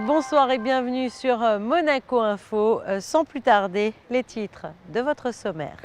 Bonsoir et bienvenue sur Monaco Info. Sans plus tarder, les titres de votre sommaire.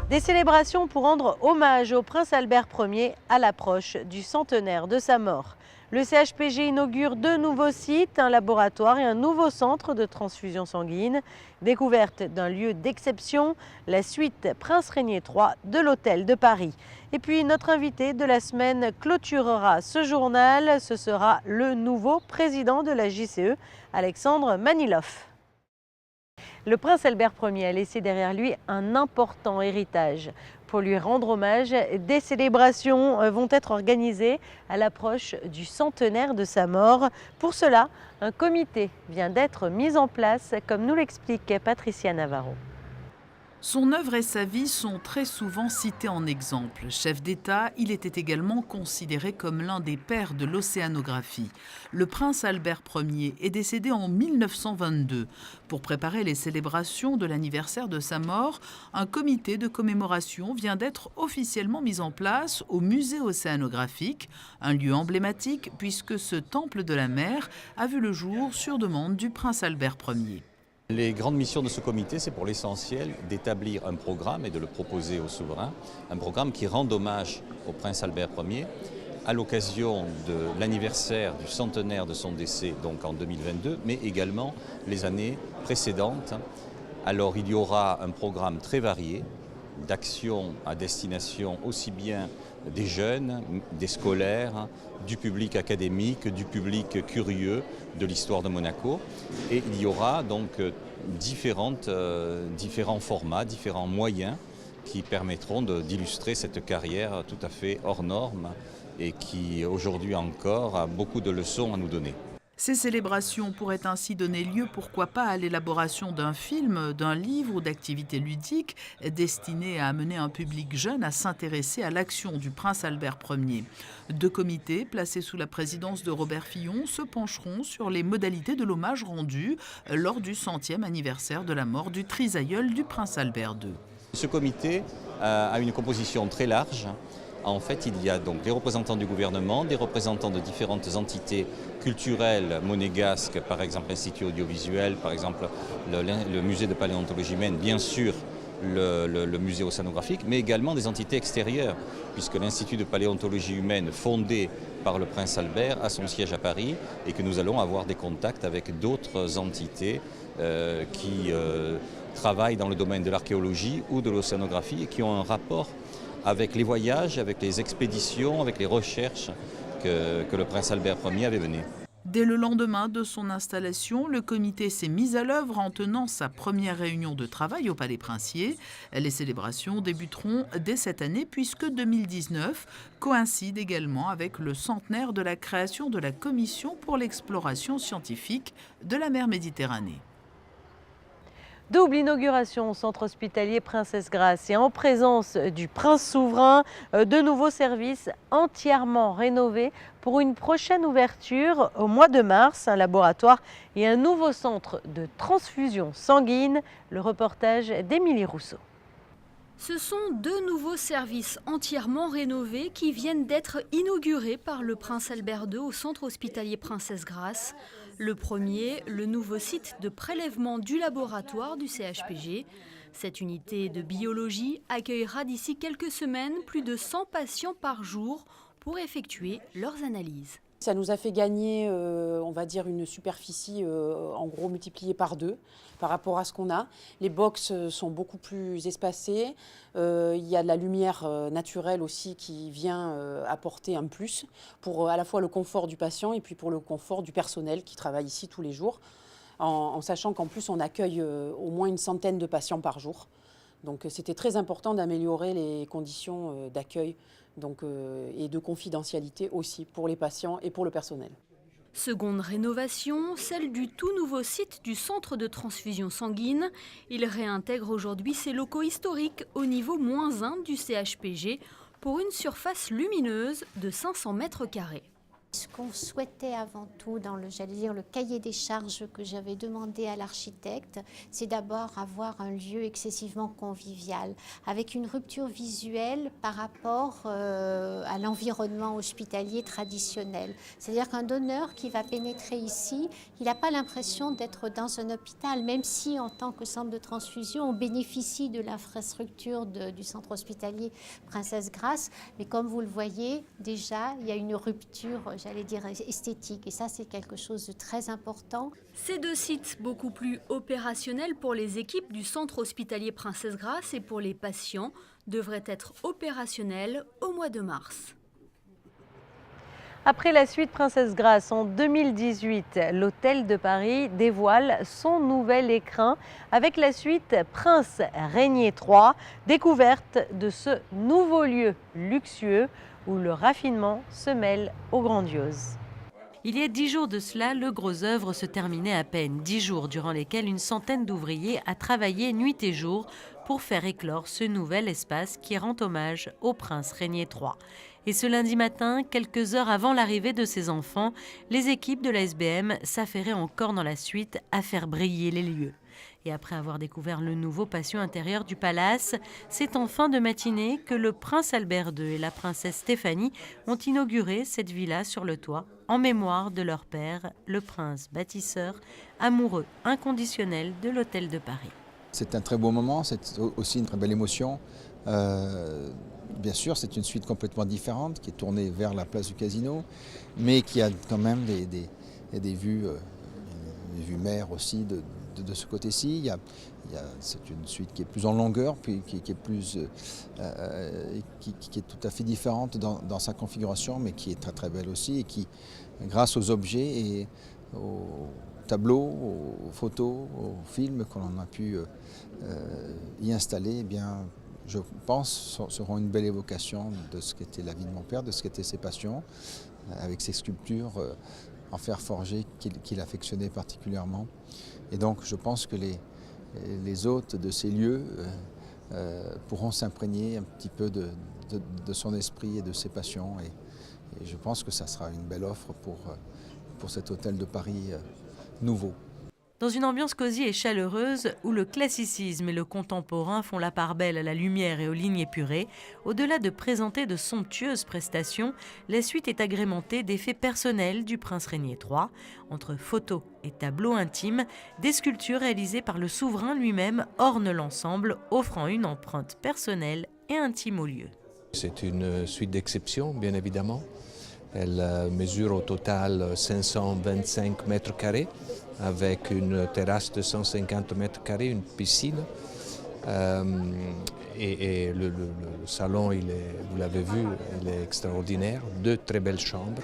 Des célébrations pour rendre hommage au prince Albert Ier à l'approche du centenaire de sa mort. Le CHPG inaugure 2 nouveaux sites, un laboratoire et un nouveau centre de transfusion sanguine. Découverte d'un lieu d'exception, la suite Prince Régnier III de l'Hôtel de Paris. Et puis notre invité de la semaine clôturera ce journal. Ce sera le nouveau président de la JCE, Alexandre Manilov. Le prince Albert Ier a laissé derrière lui un important héritage. Pour lui rendre hommage, des célébrations vont être organisées à l'approche du centenaire de sa mort. Pour cela, un comité vient d'être mis en place, comme nous l'explique Patricia Navarro. Son œuvre et sa vie sont très souvent cités en exemple. Chef d'État, il était également considéré comme l'un des pères de l'océanographie. Le prince Albert Ier est décédé en 1922. Pour préparer les célébrations de l'anniversaire de sa mort, un comité de commémoration vient d'être officiellement mis en place au musée océanographique, un lieu emblématique puisque ce temple de la mer a vu le jour sur demande du prince Albert Ier. Les grandes missions de ce comité, c'est pour l'essentiel d'établir un programme et de le proposer au souverain, un programme qui rend hommage au prince Albert Ier à l'occasion de l'anniversaire du centenaire de son décès, donc en 2022, mais également les années précédentes. Alors il y aura un programme très varié d'actions à destination aussi bien des jeunes, des scolaires, du public académique, du public curieux de l'histoire de Monaco. Et il y aura donc différents formats, différents moyens qui permettront d'illustrer cette carrière tout à fait hors norme et qui aujourd'hui encore a beaucoup de leçons à nous donner. Ces célébrations pourraient ainsi donner lieu, pourquoi pas, à l'élaboration d'un film, d'un livre ou d'activités ludiques destinées à amener un public jeune à s'intéresser à l'action du prince Albert Ier. 2 comités, placés sous la présidence de Robert Fillon, se pencheront sur les modalités de l'hommage rendu lors du 100e anniversaire de la mort du trisaïeul du prince Albert II. Ce comité a une composition très large. En fait, il y a donc des représentants du gouvernement, des représentants de différentes entités culturelles monégasques, par exemple l'Institut audiovisuel, par exemple le musée de paléontologie humaine, bien sûr le musée océanographique, mais également des entités extérieures, puisque l'Institut de paléontologie humaine, fondé par le prince Albert, a son siège à Paris et que nous allons avoir des contacts avec d'autres entités qui travaillent dans le domaine de l'archéologie ou de l'océanographie et qui ont un rapport avec les voyages, avec les expéditions, avec les recherches que le prince Albert Ier avait menées. Dès le lendemain de son installation, le comité s'est mis à l'œuvre en tenant sa première réunion de travail au Palais Princier. Les célébrations débuteront dès cette année puisque 2019 coïncide également avec le centenaire de la création de la Commission pour l'exploration scientifique de la mer Méditerranée. Double inauguration au centre hospitalier Princesse Grace et en présence du prince souverain, de nouveaux services entièrement rénovés pour une prochaine ouverture au mois de mars, un laboratoire et un nouveau centre de transfusion sanguine. Le reportage d'Émilie Rousseau. Ce sont 2 nouveaux services entièrement rénovés qui viennent d'être inaugurés par le prince Albert II au centre hospitalier Princesse Grace. Le premier, le nouveau site de prélèvement du laboratoire du CHPG. Cette unité de biologie accueillera d'ici quelques semaines plus de 100 patients par jour pour effectuer leurs analyses. Ça nous a fait gagner, on va dire, une superficie en gros multipliée par 2 par rapport à ce qu'on a. Les box sont beaucoup plus espacées. Il y a de la lumière naturelle aussi qui vient apporter un plus pour à la fois le confort du patient et puis pour le confort du personnel qui travaille ici tous les jours, en sachant qu'en plus on accueille au moins une centaine de patients par jour. Donc c'était très important d'améliorer les conditions d'accueil et de confidentialité aussi pour les patients et pour le personnel. Seconde rénovation, celle du tout nouveau site du centre de transfusion sanguine. Il réintègre aujourd'hui ses locaux historiques au niveau -1 du CHPG pour une surface lumineuse de 500 mètres carrés. Ce qu'on souhaitait avant tout dans le cahier des charges que j'avais demandé à l'architecte, c'est d'abord avoir un lieu excessivement convivial, avec une rupture visuelle par rapport à l'environnement hospitalier traditionnel. C'est-à-dire qu'un donneur qui va pénétrer ici, il n'a pas l'impression d'être dans un hôpital, même si en tant que centre de transfusion, on bénéficie de l'infrastructure du centre hospitalier Princesse Grace. Mais comme vous le voyez, déjà, il y a une rupture, j'allais dire, esthétique. Et ça, c'est quelque chose de très important. Ces deux sites beaucoup plus opérationnels pour les équipes du centre hospitalier Princesse Grace et pour les patients devraient être opérationnels au mois de mars. Après la suite Princesse Grace en 2018, l'Hôtel de Paris dévoile son nouvel écrin avec la suite Prince Régnier 3, découverte de ce nouveau lieu luxueux où le raffinement se mêle au grandiose. Il y a 10 jours de cela, le gros œuvre se terminait à peine. 10 jours durant lesquels une centaine d'ouvriers a travaillé nuit et jour pour faire éclore ce nouvel espace qui rend hommage au prince Régnier III. Et ce lundi matin, quelques heures avant l'arrivée de ses enfants, les équipes de la SBM s'affairaient encore dans la suite à faire briller les lieux. Et après avoir découvert le nouveau patio intérieur du palace, c'est en fin de matinée que le prince Albert II et la princesse Stéphanie ont inauguré cette villa sur le toit en mémoire de leur père, le prince bâtisseur, amoureux inconditionnel de l'Hôtel de Paris. C'est un très beau moment, c'est aussi une très belle émotion. Bien sûr, c'est une suite complètement différente qui est tournée vers la place du Casino, mais qui a quand même des vues mer aussi de ce côté-ci. C'est une suite qui est plus en longueur, puis qui est tout à fait différente dans sa configuration, mais qui est très très belle aussi et qui, grâce aux objets et aux tableaux, aux photos, aux films que l'on a pu y installer, eh bien, je pense, seront une belle évocation de ce qu'était la vie de mon père, de ce qu'étaient ses passions, avec ses sculptures en fer forgé qu'il affectionnait particulièrement. Et donc je pense que les hôtes de ces lieux pourront s'imprégner un petit peu de son esprit et de ses passions. Et je pense que ça sera une belle offre pour cet hôtel de Paris nouveau. Dans une ambiance cosy et chaleureuse où le classicisme et le contemporain font la part belle à la lumière et aux lignes épurées, au-delà de présenter de somptueuses prestations, la suite est agrémentée d'effets personnels du prince Régnier III. Entre photos et tableaux intimes, des sculptures réalisées par le souverain lui-même ornent l'ensemble, offrant une empreinte personnelle et intime au lieu. C'est une suite d'exception, bien évidemment. Elle mesure au total 525 mètres carrés, avec une terrasse de 150 mètres carrés, une piscine. Et le salon, vous l'avez vu, il est extraordinaire. 2 très belles chambres.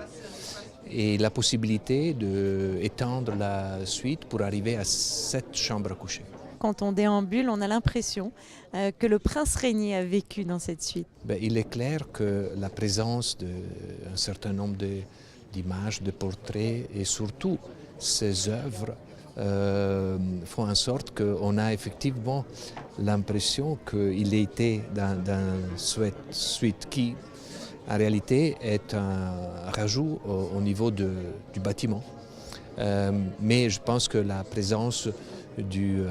Et la possibilité d'étendre la suite pour arriver à 7 chambres à coucher. Quand on déambule, on a l'impression que le prince Régnier a vécu dans cette suite. Il est clair que la présence d'un certain nombre d'images, de portraits et surtout ces œuvres font en sorte qu'on a effectivement l'impression qu'il était dans une suite qui, en réalité, est un rajout au niveau du bâtiment. Mais je pense que la présence du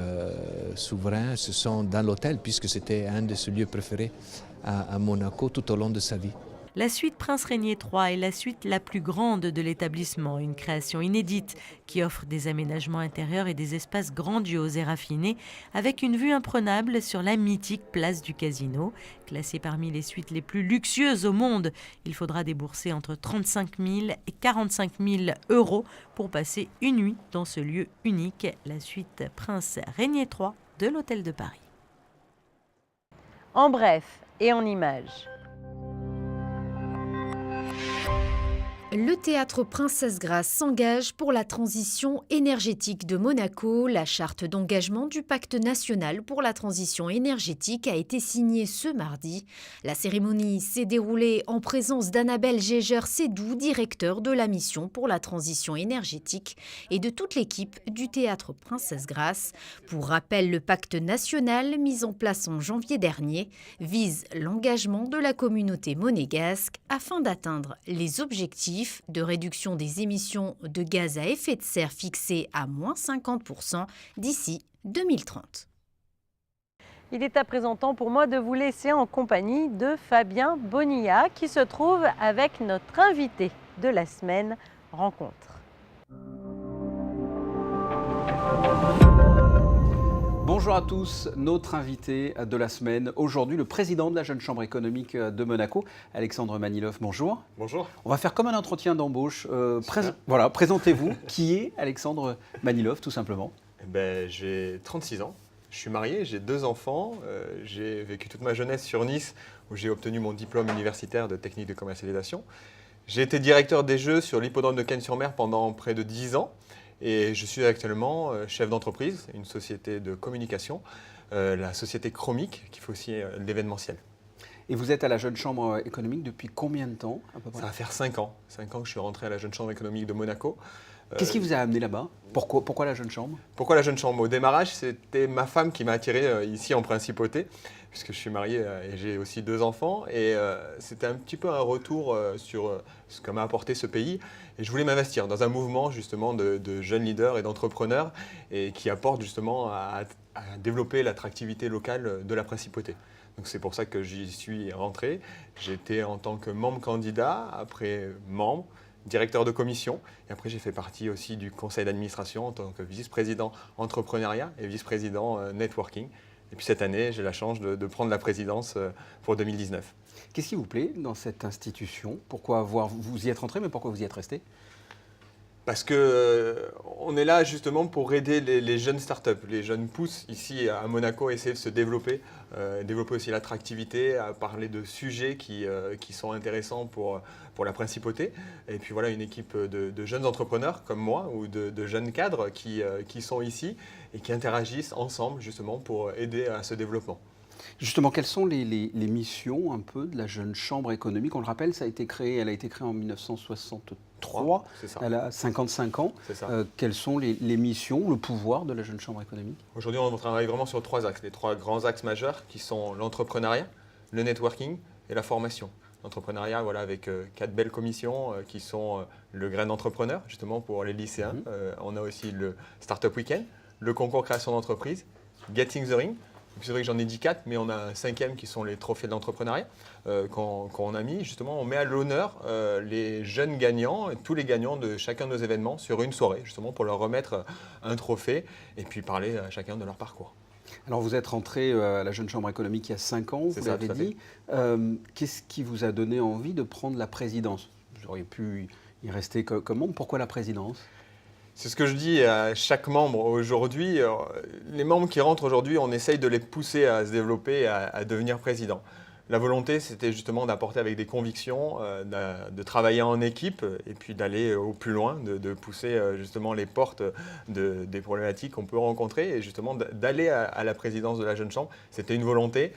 souverain se sent dans l'hôtel, puisque c'était un de ses lieux préférés à Monaco tout au long de sa vie. La suite Prince Régnier III est la suite la plus grande de l'établissement, une création inédite qui offre des aménagements intérieurs et des espaces grandioses et raffinés avec une vue imprenable sur la mythique place du Casino. Classée parmi les suites les plus luxueuses au monde, il faudra débourser entre 35 000 et 45 000 euros pour passer une nuit dans ce lieu unique, la suite Prince Régnier III de l'Hôtel de Paris. En bref et en images. Le théâtre Princesse Grace s'engage pour la transition énergétique de Monaco. La charte d'engagement du pacte national pour la transition énergétique a été signée ce mardi. La cérémonie s'est déroulée en présence d'Annabelle Geiger-Sédou, directeur de la mission pour la transition énergétique, et de toute l'équipe du théâtre Princesse Grace. Pour rappel, le pacte national, mis en place en janvier dernier, vise l'engagement de la communauté monégasque afin d'atteindre les objectifs objectif de réduction des émissions de gaz à effet de serre fixé à moins 50% d'ici 2030. Il est à présent temps pour moi de vous laisser en compagnie de Fabien Bonilla qui se trouve avec notre invité de la semaine rencontre. Bonjour à tous, notre invité de la semaine, aujourd'hui le président de la Jeune Chambre économique de Monaco, Alexandre Manilov, bonjour. Bonjour. On va faire comme un entretien d'embauche. Voilà, présentez-vous. Qui est Alexandre Manilov, tout simplement? J'ai 36 ans, je suis marié, j'ai 2 enfants, j'ai vécu toute ma jeunesse sur Nice où j'ai obtenu mon diplôme universitaire de technique de commercialisation. J'ai été directeur des jeux sur l'hippodrome de Cannes-sur-Mer pendant près de 10 ans. Et je suis actuellement chef d'entreprise, une société de communication, la société Chromique, qui fait aussi de l'événementiel. Et vous êtes à la Jeune Chambre économique depuis combien de temps à peu près? Ça va faire 5 ans. 5 ans que je suis rentré à la Jeune Chambre économique de Monaco. Qu'est-ce qui vous a amené là-bas? Pourquoi la Jeune Chambre? Pourquoi la Jeune Chambre? Au démarrage, c'était ma femme qui m'a attiré ici en principauté, puisque je suis marié et j'ai aussi 2 enfants. Et c'était un petit peu un retour sur ce que m'a apporté ce pays. Et je voulais m'investir dans un mouvement justement de jeunes leaders et d'entrepreneurs et qui apporte justement à développer l'attractivité locale de la principauté. Donc c'est pour ça que j'y suis rentré. J'étais en tant que membre candidat, après membre, directeur de commission. Et après, j'ai fait partie aussi du conseil d'administration en tant que vice-président entrepreneuriat et vice-président networking. Et puis cette année, j'ai la chance de prendre la présidence pour 2019. Qu'est-ce qui vous plaît dans cette institution? Vous y êtes rentré, mais pourquoi vous y êtes resté? Parce qu'on est là justement pour aider les jeunes startups, les jeunes pousses ici à Monaco, essayer de se développer, développer aussi l'attractivité, à parler de sujets qui sont intéressants pour la principauté. Et puis voilà, une équipe de jeunes entrepreneurs comme moi ou de jeunes cadres qui sont ici et qui interagissent ensemble justement pour aider à ce développement. Justement, quelles sont les missions un peu de la Jeune Chambre économique? On le rappelle, elle a été créée en 1963, elle a 55 ans. Quelles sont les missions, le pouvoir de la Jeune Chambre économique? Aujourd'hui, on travaille vraiment sur 3 axes, les 3 grands axes majeurs qui sont l'entrepreneuriat, le networking et la formation. L'entrepreneuriat, voilà, avec 4 belles commissions qui sont le grain d'entrepreneur, justement pour les lycéens. On a aussi le Startup Weekend, le concours création d'entreprise, Getting the Ring. C'est vrai que j'en ai dit 4, mais on a un 5e qui sont les trophées de l'entrepreneuriat qu'on a mis. Justement, on met à l'honneur les jeunes gagnants, tous les gagnants de chacun de nos événements sur une soirée, justement pour leur remettre un trophée et puis parler à chacun de leur parcours. Alors vous êtes rentré à la Jeune Chambre économique il y a 5 ans, vous l'avez dit. Qu'est-ce qui vous a donné envie de prendre la présidence? Vous auriez pu y rester comme membre. Pourquoi la présidence? C'est ce que je dis à chaque membre aujourd'hui. Les membres qui rentrent aujourd'hui, on essaye de les pousser à se développer, à devenir président. La volonté, c'était justement d'apporter avec des convictions, de travailler en équipe et puis d'aller au plus loin, de pousser justement les portes des problématiques qu'on peut rencontrer et justement d'aller à la présidence de la Jeune Chambre. C'était une volonté.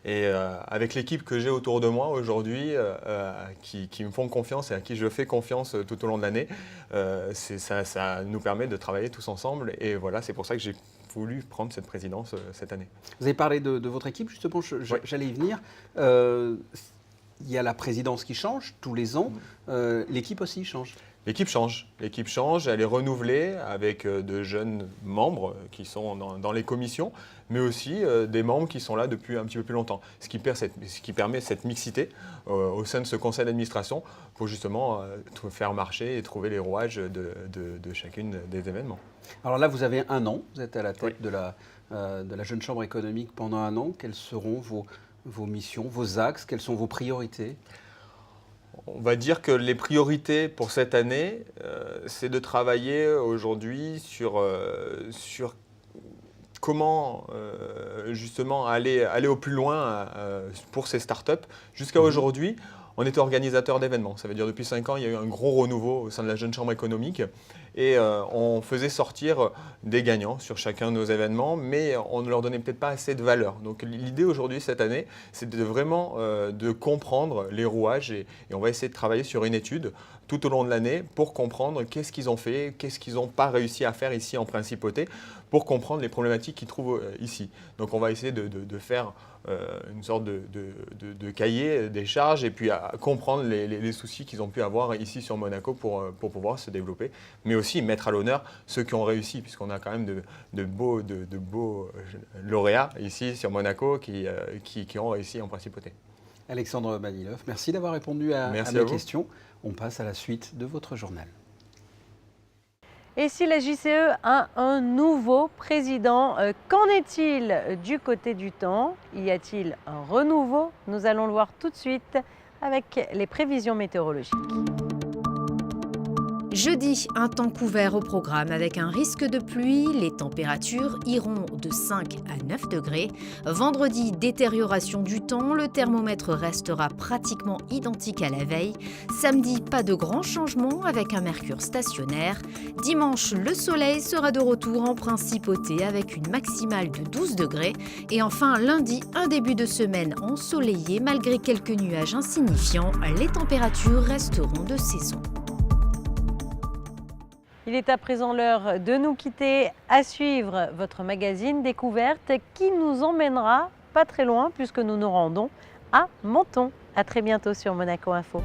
Et avec l'équipe que j'ai autour de moi aujourd'hui, qui me font confiance et à qui je fais confiance tout au long de l'année, ça nous permet de travailler tous ensemble. Et voilà, c'est pour ça que j'ai voulu prendre cette présidence cette année. Vous avez parlé de votre équipe, justement, j'allais y venir. Il y a la présidence qui change tous les ans, l'équipe aussi change. L'équipe change, elle est renouvelée avec de jeunes membres qui sont dans les commissions, mais aussi des membres qui sont là depuis un petit peu plus longtemps. Ce qui permet cette mixité au sein de ce conseil d'administration pour justement faire marcher et trouver les rouages de chacune des événements. Alors là, vous avez 1 an, vous êtes à la tête de la Jeune Chambre économique pendant 1 an. Quelles seront vos missions, vos axes, quelles sont vos priorités ? On va dire que les priorités pour cette année, c'est de travailler aujourd'hui sur comment justement aller au plus loin pour ces startups. Jusqu'à aujourd'hui, on était organisateur d'événements. Ça veut dire depuis 5 ans, il y a eu un gros renouveau au sein de la Jeune Chambre économique. Et on faisait sortir des gagnants sur chacun de nos événements, mais on ne leur donnait peut-être pas assez de valeur. Donc l'idée aujourd'hui, cette année, c'est de vraiment de comprendre les rouages et on va essayer de travailler sur une étude tout au long de l'année pour comprendre qu'est-ce qu'ils ont fait, qu'est-ce qu'ils n'ont pas réussi à faire ici en Principauté, pour comprendre les problématiques qu'ils trouvent ici. Donc on va essayer de faire une sorte de cahier des charges et puis à comprendre les soucis qu'ils ont pu avoir ici sur Monaco pour pouvoir se développer, mais aussi mettre à l'honneur ceux qui ont réussi, puisqu'on a quand même de beaux lauréats ici sur Monaco qui ont réussi en Principauté. Alexandre Manilov, merci d'avoir répondu à mes questions. On passe à la suite de votre journal. Et si la JCE a un nouveau président, qu'en est-il du côté du temps? Y a-t-il un renouveau? Nous allons le voir tout de suite avec les prévisions météorologiques. Jeudi, un temps couvert au programme avec un risque de pluie. Les températures iront de 5 à 9 degrés. Vendredi, détérioration du temps. Le thermomètre restera pratiquement identique à la veille. Samedi, pas de grands changements avec un mercure stationnaire. Dimanche, le soleil sera de retour en Principauté avec une maximale de 12 degrés. Et enfin, lundi, un début de semaine ensoleillé malgré quelques nuages insignifiants. Les températures resteront de saison. Il est à présent l'heure de nous quitter. À suivre votre magazine Découverte qui nous emmènera pas très loin puisque nous nous rendons à Menton. À très bientôt sur Monaco Info.